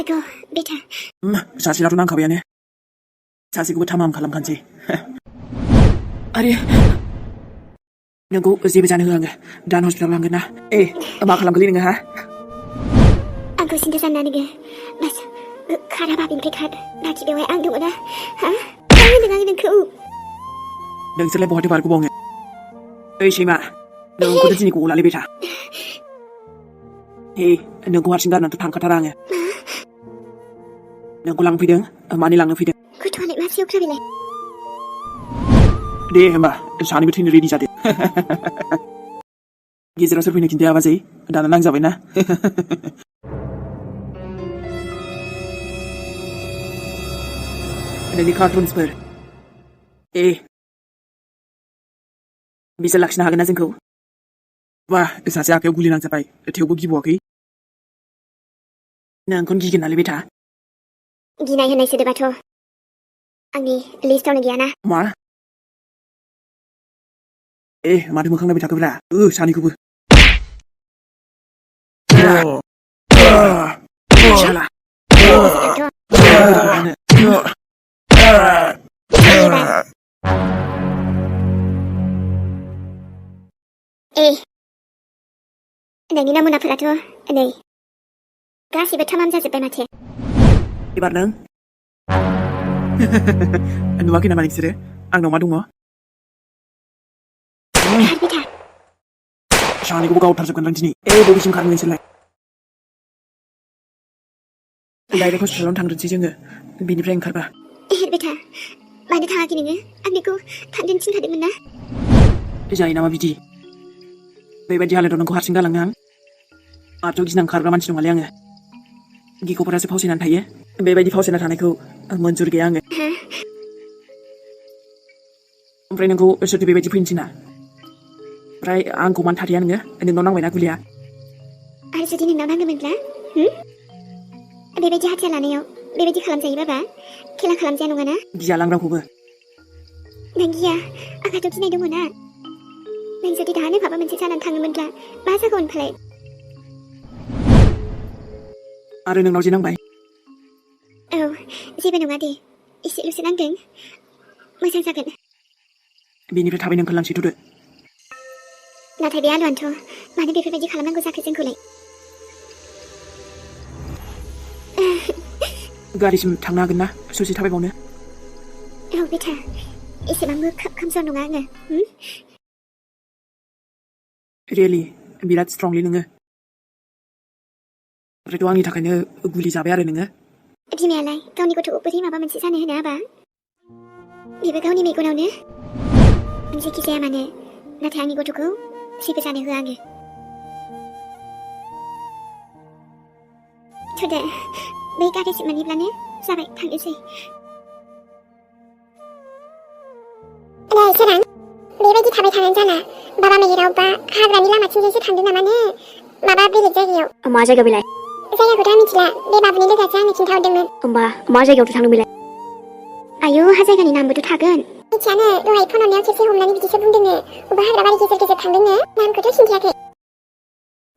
Go, better. सासेनाथ' नांखाबायानो सासेखौबो थामाम खालामखानोसै आरे नोंखौ जेबो जानो होआ आङो दान हस्पिटालाव लांगोन ना मा खालामगोनलै नोङो हा आंखौ सिन्था जानाङा नोङो बास खारा बाबिनिफ्राय खार बाखि बेवहाय आं दङ ना हा मा होनदों आं नोंखौ नोंसोरलाय बहाथो बारग'बावनो सैमा नोंखौथ' दिनै गलालै बेटा नोंखौ हारसिं गारनानैथ' थांखाथारा आङो नोंखौ लांफैदों मानो लांनो फैदों गथ'आलाय मा सियाव बेलाय दे होमबा सानैबो थैनो रेडि जादो गेजेराव सोर फैनो खिन्थाया बाजै दाना नांजाबायना नोंनि कार्टुन्सफोर बिसोर लाखिनो हागोन ना जोंखौ बा सासे आखायाव गुलि नांजाबाय थेवबो गिबावाखै नोंखौनो गिगोन नालाय बेटा गिनाय होननाय सोदोबाथ' आंनि लिस्टावनो गैयाना मा माथो मोखां नायबाय थाखोब्रा सानैखौबो शाला नोंनि नामुनाफोराथ' नै गासिबो थामाम जाजोब्बाय माथो एबार नों नुवाखै नामा नोंसोरो आंनाव मा दङ सानैखौबो गावथारजोबगोन आं दिनै बबेसिम खारनो नोंसोरलाय डाइरेक्ट हस्पिटालावनो थांग्रोनोसै जोङो बेनिफ्राय ओंखारबा बेटा मानो थाङाखै नोङो आं बेखौ थांगोन थिनखादोंमोन ना जायो नामा बिदि बेबायदि हालोदाव नोंखौ हारसिं गालांनो आं माथो गिनां खारग्रा मानसि नङालै आङो गिखौफोरासो फावसायनानै थायो बेबायदि फावसायना थानायखौ मोनजुर गैया आङो ओमफ्राय नोंखौ सोरथो बेबायदि फैनो थिना ओमफ्राय आंखौ मानो थाथाया नोङो नोंनाव नांबायना गुलिया आरो जुदि नोंनाव नांगौमोनब्ला बेबायदि हाथियार लानायाव बेबायदि खालामजायो बाबा खेला खालामजाया नङाना गियालां रावखौबो नों गिया आंहाथ' गिनाय दङ ना नों जुदि दानो माबा मोनसे जानानै थाङोमोनब्ला मा जागौमोन फालाय आरो नोंनाव जे नांबाय औ जेबो नङा दे एसेल'सो नांदों मोजां जागोन बेनिफ्राय थाबैनो ओंखारलांसै थ'दो नाथाय बे आलुआनोथ' मानो बेफोरबायदि खालामनांगौ जाखो जोंखौलाय गारिसिम थांनो हागोन ना ससे थाबायबावनो औ बेटा एसेबांबो खामजर नङा आङो रियेलि बिराद स्ट्रंलि नोङो ओमफ्रायथ' आंनि थाखायनो गुलि जाबाय आरो नोङो बिमायालाय गावनि गथ'खौ बोरै माबा मोनसे जानो होनो हाबा बेबो गावनि मेगनावनो जेखि जाया मानो नाथाय आंनि गथ'खौ जेबो जानो होआ आङो थुदो बै गारिसिम मोनहैब्लानो जाबाय थांनोसै नै सोरां बेबायदि थाबाय थानानै जाला बाबा मेहेराव बा हाग्रानि लामाथिंजायसो थांदों नामानो माबा बेलेग जायगायाव मा जायगा बेलाय जायगाखौथ' आं मिथिला बे बाबुनि लोगोआसो आंनो खिन्थाहरदोंमोन होमबा मा जायगायावथ' थांदों बेलाय आयौ हा जायगानि नामबोथ' थागोन मिथियानो दहाय फन हरनायाव खेबसे हमनानै बिदिसो बुंदोंनो अबा हाग्रा बारि गेजेर गेजेर थांदोंनो नामखौथ' खिन्थायाखै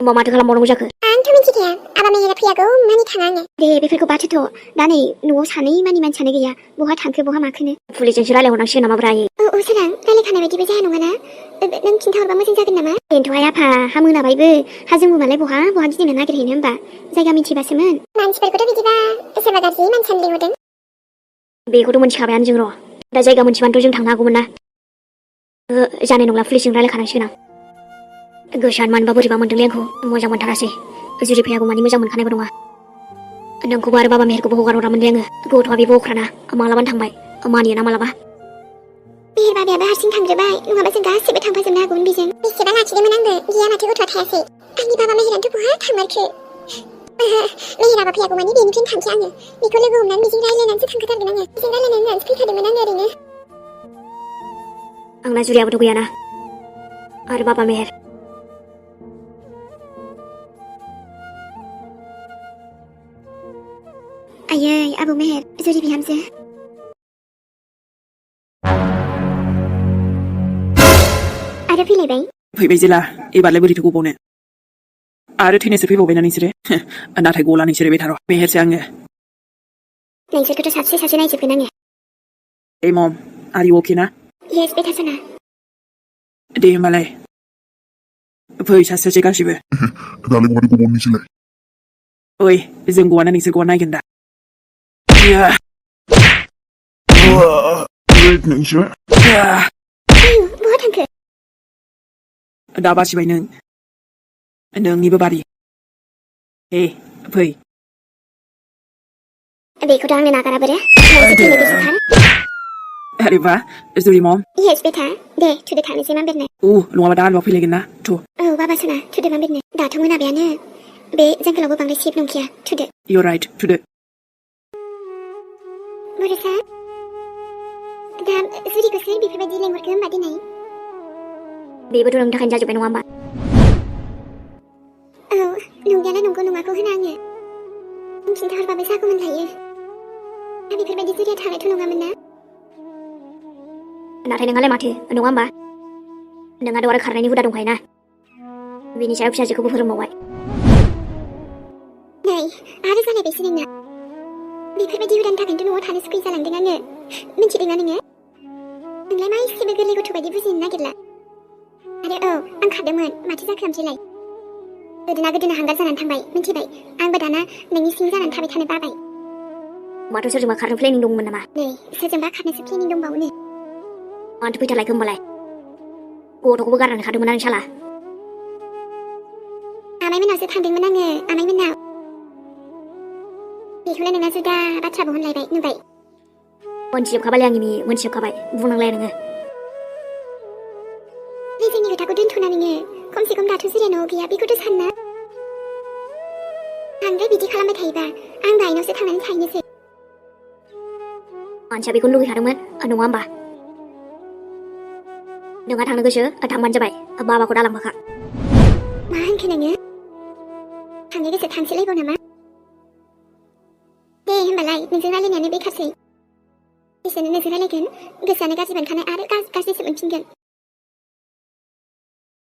होमबा माथो खालामबावनांगौ जाखो आंथ' मिथिखाया आबा मेहेरा फैयागौ मानि थाङा आङो दे बेफोरखौ बाथोथ' दा नै न'आव सानै मानि मानसियानो गैया बहा थांखो बहा माखोनो पुलिसजोंसो रायलायहरनांसिगोन नामा ब्रा आयै औ सोरां रायलायखानाय बायदिबो जाया नङाना नों खिन्थाहरबा मोजां जागोन नामा बेनोथ'हाय आफा हा मोनाबायबो हा जोंबो मालाय बहा गिदिंनो नागिरहैनो होमबा जायगा मिथिबासोमोन मानसिफोरखौथ' बिदिबा सोरबा गाज्रि मानसियानो लिंहरदों बेखौथ' मोनथिखाबायानो जों र' दा जायगा मोनथिबानोथ' जों थांनो हागौमोन ना जानाय नंला पुलिसजों रायलायखानांसिगोन आं गोसोआनो मानोबा बोरैबा मोनदोंलै आंखौ मोजां मोनथारासै जुदि फैयागौ मानि मोजां मोनखानायबो नङा नोंखौबो आरो बाबा मेहेरखौबो हगार हरामोनलै आङो गथ'आ बेबो अख्राना मालाबानो थांबाय मानियोना मालाबा मेहेर बाबायाबो हारसिं थांग्रोबाय नङाबा जों गासिबो थांफाजोबनो हागौमोन बेजों बेसेबा लाखिदोंमोन आंबो गिया माथो गथ'आ थायासै आंनि बाबा मेहेरानोथ' बहा थांमारखो मेहेराबा फैयागौ मानि बेनिफ्रायनो थांसै आङो बेखौ लोगो हमनानै बेजों रायलायनानैसो थांखाथारगोन आङो बेजों रायलायनानै होननानैसो फैखादोंमोन आङो ओरैनो आंना जुलियाबोथ' गैयाना आरो बाबा मेहेर आयै आबौ मेहेर जुरि बिहामजो आरो फैलायबाय फैबाय जेला एबारलाय बोरैथो गबावनो आरो थैनोसो फैबावबायना नोंसोरो नाथाय गला नोंसोरो बे थार' मेहेरसो आङो नोंसोरखौथ' सासे सासे नायजोबगोन आङो ए मम आर इउ अके ना येस बेटा सना दे होमबालाय फै सासे गासिबो दालाय बहाथो गबावनो नोंसोरलाय ओइ जों गवाना नोंसोर गवा नायगोन दा नोंसोर आयु बहा थांखो दा बासिबाय नोंनिबो बारि ए फै बेखौथ' आंनो नागारा बोरो नोंसो थैनो गोसोथार अरे बा जुरि मम येस बेटा दे थुदो थांनोसै मा बेरनो नङाबा दा आलुआ फैलायगोन ना थ' औ बाबा सना थुदो मा बेरनो दाथ' मोनाबायानो बे जोंखोलावबो बांद्राय सिब नंखाया थुदो इउ राइट थुदो बरसा दा जुरिखौसो बेफोरबायदि लेंहरखो होमबा दिनै बेबोथ' नोंनि थाखायनो जाजोब्बाय नङा होमबा औ नंनायालाय नंगौ नङाखौ होना आङो खिन्थाहरबाबो जागौमोन थायो दा बेफोरबायदि जुरिया थांनायथ' नङामोन ना नाथाय नोंहालाय माथो नङा होमबा नोंहाथ' आरो खारनायनि हुदा दंखायो ना बिनि सायाव फिसाजोखौबो फोरोंबावबाय नै आरो जालायबायसो नोंना बेफोरबायदि हुदानि थाखायनोथ' न'आव थानो सुखुयै जालांदों आङो मिन्थिदोंना नोङो नोंलाय मा एसेबो गोरलै गथ' बायदि बुजिनो नागिरला आरो औ आं खारदोंमोन माथो जाखो ओमफ्रायलाय गोदोना हांगार जानानै थांबाय मिन्थिबाय आंबो दाना नोंनि सिं जानानै थाबाय थानो बाबाय माथो सोरजोंबा खारनो प्लेनिं दंमोन नामा नै सोरजोंबा खारनोसो प्लेनिं दंबावोनो मानोथो फैथा लायखो होमबालाय गथ'खौबो गारनानै खारदोंमोन आं साला आमाइमोनावसो थांदोंमोन आङो आमाइमोनाव बेखौनो नोंना जुदा बाथ्राबो होनलायबाय नुबाय मोनथिजोबखाबायलै आंनि मोनथिजोबखाबाय बुंनांलाया नोङो जोंनि खोथाखौ दोनथ'ना नोङो खमसे खम दाथ' जिराय न'आव गैया बेखौथ' सानना बांद्राय बिदि खालामबाय थायोबा आं आइनावसो थांनानै थाहैनोसै मानसिया बेखौनो लुगैखादोंमोन नङा होमबा नोंहा थांनो गोसो थांबानो जाबाय बाबाखौ दालांफाखा मा होनखो नोङो थांनो गोसो थांसैलायबाव नामा दे होमबालाय नोंजों रायलायनायानो बेखारसै बिसोरनो नोंजों रायलायगोन गोसोआनो गाज्रि मोनखानाय आरो गाज्रिसो मोनफिनगोन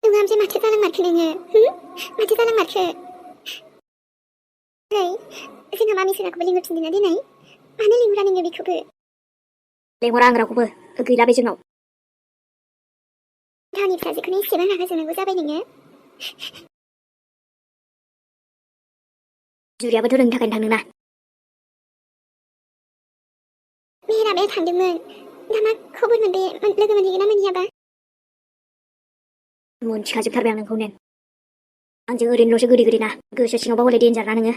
नङा ओमफ्राय माथो जालांमारखो नोङो माथो जालांमारखो नै जोंहा मामि सोनाखौबो लिंहरफिनदोंना दिनै मानो लिंहरा नोङो बेखौबो लेंहरा आं रावखौबो गैला बे जोंनाव गावनि फिसाजोखौनो एसेबां रागा जोंनांगौ जाबाय नोङो जुरियाबोथ' नोंनि थाखायनो थांदोंना मेहेराबाया थांदोंमोन दा मा खबरमोन बे लोगो मोनहैगोन ना मोनहैयाबा मोनथिखाजोबथारबाय आं नोंखौ नेन आंजों ओरैनोल'सो गोदै ना गोसो सिङावबा हले देन्जार ना नोङो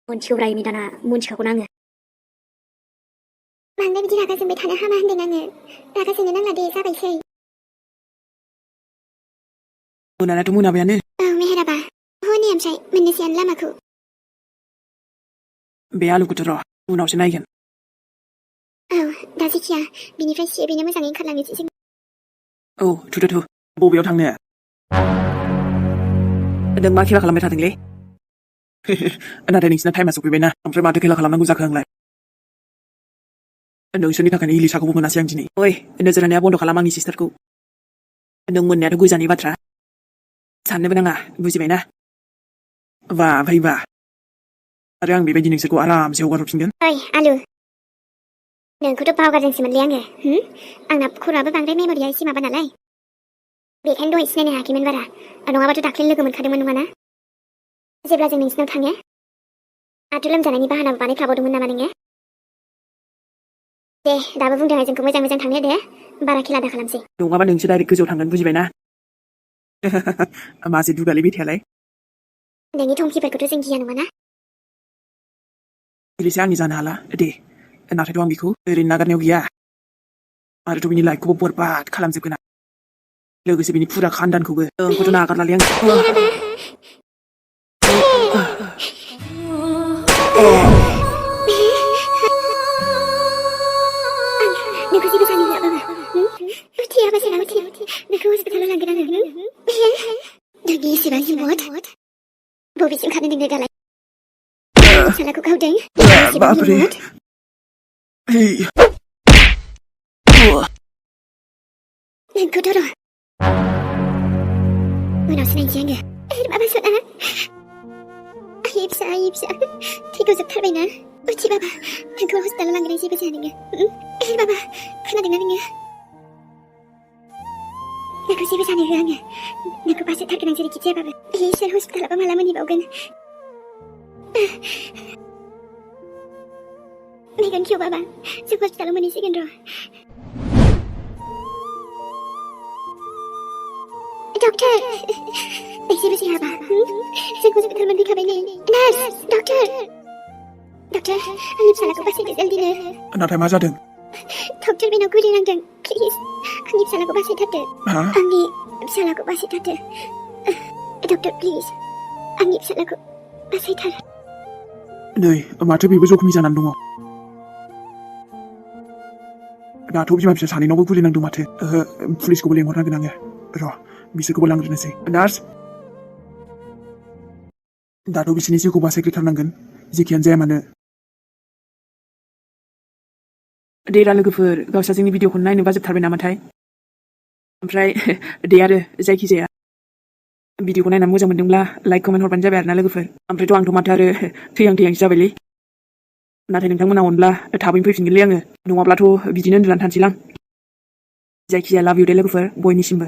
मोनथिगौब्रा एमि दाना मोनथिखागौना आङो बांद्राय बिदि रागा जोंबाय थानो हामा होनदों आङो रागा जोंनो नांला दे जाबायसै मोनानाथ' मोनाबायानो औ मेहेराबा हनै ओमफ्राय मोननोसैयानो लामाखौ बे आलुखौथ' र' उनावसो नायगोन औ दा जेखिया बिनिफ्राय सियैनो मोजाङै ओंखारलांनोसै जों औ थुदो बबेयाव थांनो नों मा खेला खालामबाय थादोंलै नाथाय नोंसिना टाइमा सफैबायना ओमफ्राय माथो खेला खालामनांगौ जाखो आंलाय नोंसोरनि थाखायनो इलिसाखौबो मोनासै आं दिनै ओइ नोजोर होनाया बन्द' खालाम आंनि सिस्टारखौ नों मोननायाथ' गोजाननि बाथ्रा साननोबो नाङा बुजिबायना बा भाई बा आरो आं बेबायदि नोंसोरखौ आरामसे हगारहरफिनगोन ओइ आलु नोंखौथ' बावगारदोंसोमोनलै आङो आंना खर'आबो बांद्राय मेम'रिया एसे माबा नालाय बेखायनो दहाय सिनायनो हायाखैमोन बारा नङाबाथ' दाख्लै लोगो मोनखादोंमोन नङाना जेब्ला जों नोंसिनाव थाङो आरो लोमजानायनि बाहानाबो बानायखाबावदोंमोन नामा नोङो दे दाबो बुंदों जोंखौ मोजां मोजां थांनो दे बारा खेला दा खालामसै नङाबा नोंसो डाइरेक्ट गोजौआव थांगोन बुजिबायना मासे दुगालै बेथायालाय नोंनि थंखिफोरखौथ' जों गिया नङाना इलिसा आंनि जानो हाला दे नाथायथ' आं बेखौ ओरैनो नागारनायाव गैया आरोथ' बिनि लाइफखौबो बरबाद खालामजोबगोन आं लोगोसे बिनि फुरा खानदानखौबो नोंखौथ' नागारलालै आं नोंखौ जेबो जानो होआ बाबा उथियाबा जोंना उथि नोंखौ हस्पिटालाव लांगोन आङो नोंनि एसेबां हिम्मत बबेसिम खारनो नोंनो दालाय सालाखौ गावदों एसेबां हिम्मत नोंखौथ' र' उनावसो नायनोसै आङो बाबा सना फिसा थैखौ जोबथारबायना उथि बाबा नोंखौ हस्पिटालाव लांग्राय जेबो जाया नोङो एहेर बाबा खोनादोंना नोङो नोंखौ जेबो जानो होआ आङो नोंखौ बासायथारगोन आं जेरैखि जायाबाबो इसोर हस्पिटालावबा माला मोनहैबावगोन मेगन खेव बाबा जों हस्पिटालाव मोनहैसिगोन र' डक्टर जेबो जायाबा जों हस्पिटाल मोनफैखाबाय नै नार्स डक्टर आंनि फिसालाखौ बासायदो जल्दिनो नाथाय मा जादों डक्टर बेनाव गुलि नांदों प्लिज आंनि फिसालाखौ बासायथारदो हा आंनि फिसालाखौ बासायथारदो डक्टर प्लिज आंनि फिसालाखौ बासायथार नै माथो बेबो जखमि जानानै दङ दाथ' बिमा फिसा सानैनावबो गुलि नांदों माथो पुलिसखौबो लेंहरनांगोन आङो र' बिसोरखौबो लांग्रोनोसै नार्स दाथ' बिसोरनि जिउखौ बासायग्रोथारनांगोन जेखियानो जाया मानो देरा लोगोफोर गावस्रा जोंनि भिडिअखौ नायनो बाजोबथारबाय नामाथाय ओमफ्राय दे आरो जायखिजाया भिडिअखौ नायनानै मोजां मोनदोंब्ला लाइक कमेन्ट हरबानो जाबाय आरोना लोगोफोर ओमफ्रायथ' आंथ' माथो आरो थैहांसो जाबायलै नाथाय नोंथांमोना अनब्ला थाबैनो फैफिनगोनलै आङो नङाब्लाथ' बिदिनो उन्दुनानै थानोसैलां जायखिजाया लाभ इउ दे लोगोफोर बयनिसिमबो